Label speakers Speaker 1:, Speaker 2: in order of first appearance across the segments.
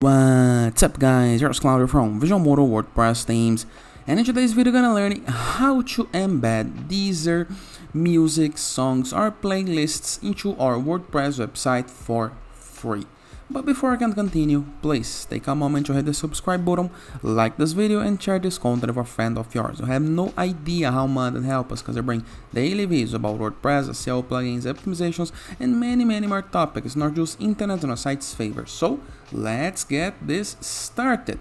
Speaker 1: What's up guys, here's Claudio from Visual Modo WordPress themes, and in today's video we're gonna learn how to embed Deezer music, songs or playlists into our WordPress website for free. But before I can continue, please take a moment to hit the subscribe button, like this video and share this content with a friend of yours. You have no idea how much it helps us because I bring daily videos about WordPress, SEO plugins, optimizations and many more topics, not just internet and our site's favor. So let's get this started.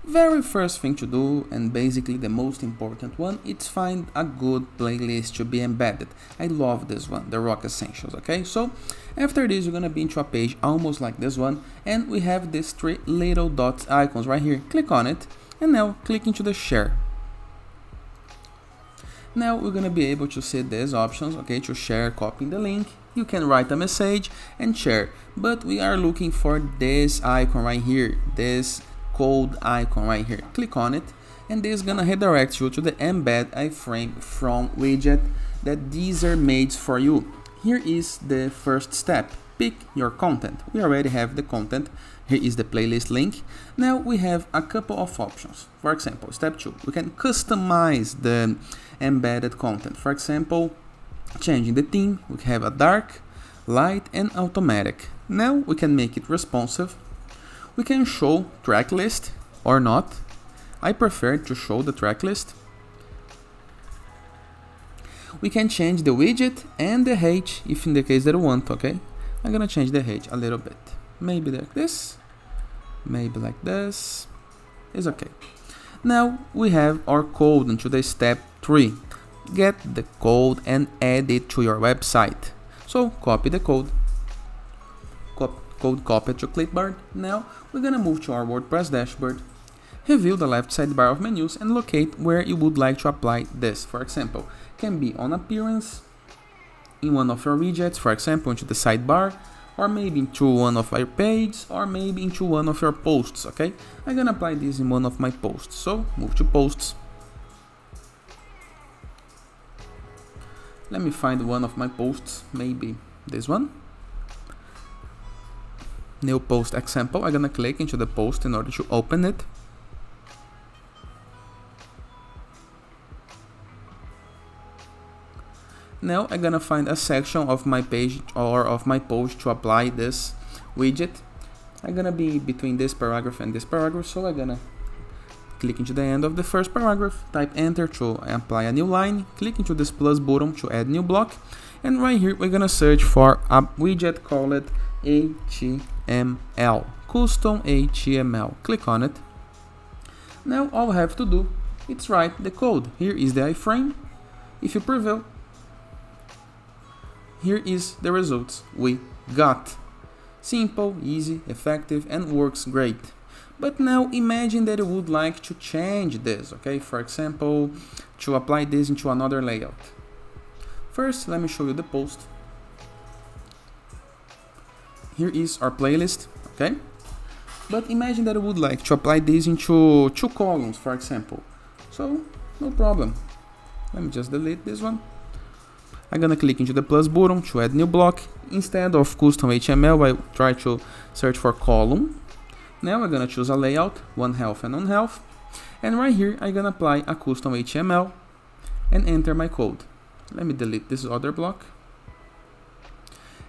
Speaker 1: Very first thing to do, and basically the most important one, it's find a good playlist to be embedded. I love this one, the Rock Essentials. Okay, so after this you're gonna be into a page almost like this one, and we have these three little dots icons right here. Click on it and now click into the share. Now we're gonna be able to see these options, okay, to share, copying the link. You can write a message and share, but we are looking for this icon right here, this code icon right here. Click on it and this is gonna redirect you to the embed iframe from widget that Deezer made for you. Here is the first step. Pick your content. We already have the content. Here is the playlist link. Now we have a couple of options. For example, step 2, we can customize the embedded content. For example, changing the theme. We have a dark, light and automatic. Now we can make it responsive. We can show track list or not. I prefer to show the track list. We can change the widget and the height if in the case that you want, okay? I'm gonna change the height a little bit. Maybe like this, maybe like this. It's okay. Now we have our code into the step 3. Get the code and add it to your website. So copy the code. Copy to clipboard. Now we're gonna move to our WordPress dashboard, review the left sidebar of menus and locate where you would like to apply this. For example, can be on appearance, in one of your widgets, for example into the sidebar, or maybe into one of your pages, or maybe into one of your posts. Okay, I'm gonna apply this in one of my posts, so move to posts. Let me find one of my posts, maybe this one. New post example. I'm gonna click into the post in order to open it. Now I'm gonna find a section of my page or of my post to apply this widget. I'm gonna be between this paragraph and this paragraph, so I'm gonna click into the end of the first paragraph, type enter to apply a new line, click into this plus button to add new block, and right here we're gonna search for a widget called HTML, custom HTML. Click on it. Now all I have to do is write the code. Here is the iframe. If you preview, here is the results we got. Simple, easy, effective and works great. But now imagine that you would like to change this, okay? For example, to apply this into another layout. First, let me show you the post. Here is our playlist, okay? But imagine that you would like to apply this into 2 columns, for example. So, no problem. Let me just delete this one. I'm gonna click into the plus button to add new block. Instead of custom HTML, I try to search for column. Now I'm gonna choose a layout, one half and one half. And right here, I'm gonna apply a custom HTML and enter my code. Let me delete this other block.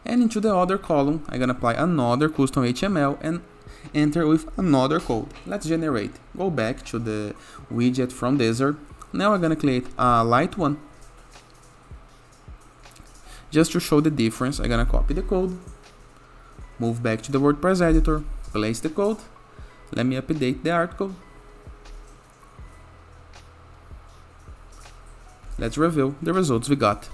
Speaker 1: And into the other column, I'm gonna apply another custom HTML and enter with another code. Let's generate. Go back to the widget from Deezer. Now I'm gonna create a light one. Just to show the difference, I'm gonna copy the code, move back to the WordPress editor, place the code. Let me update the article. Let's review the results we got.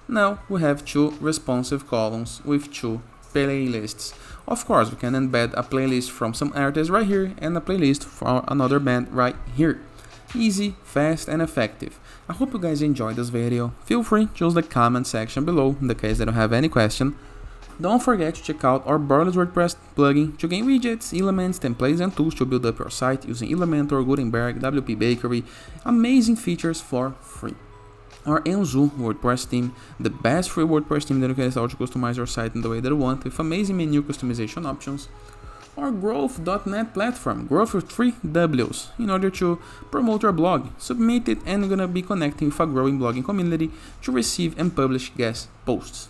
Speaker 1: Now we have 2 responsive columns with 2 playlists. Of course, we can embed a playlist from some artist right here and a playlist from another band right here. Easy, fast and effective. I hope you guys enjoyed this video. Feel free to use the comment section below in the case that you have any question. Don't forget to check out our borderless WordPress plugin to gain widgets, elements, templates and tools to build up your site using Elementor, Gutenberg, WP Bakery. Amazing features for free. Our Enzu WordPress theme, the best free WordPress theme that you can install to customize your site in the way that you want with amazing menu customization options. our growth.net platform, growth with 3 W's, in order to promote your blog, submit it, and you're gonna be connecting with a growing blogging community to receive and publish guest posts.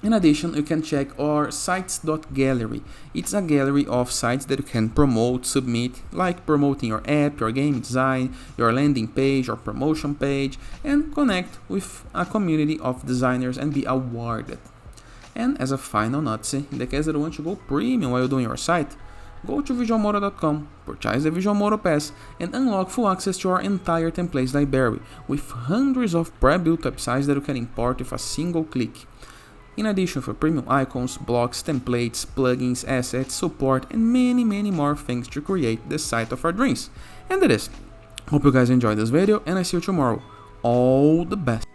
Speaker 1: In addition, you can check our sites.gallery. It's a gallery of sites that you can promote, submit, like promoting your app, your game design, your landing page, or promotion page, and connect with a community of designers and be awarded. And as a final note, in the case that you want to go premium while doing your site, go to visualmodo.com, purchase the Visual Modo Pass, and unlock full access to our entire templates library with hundreds of pre-built websites that you can import with a single click. In addition, for premium icons, blocks, templates, plugins, assets, support, and many more things to create the site of our dreams. And that is. Hope you guys enjoyed this video, and I see you tomorrow. All the best.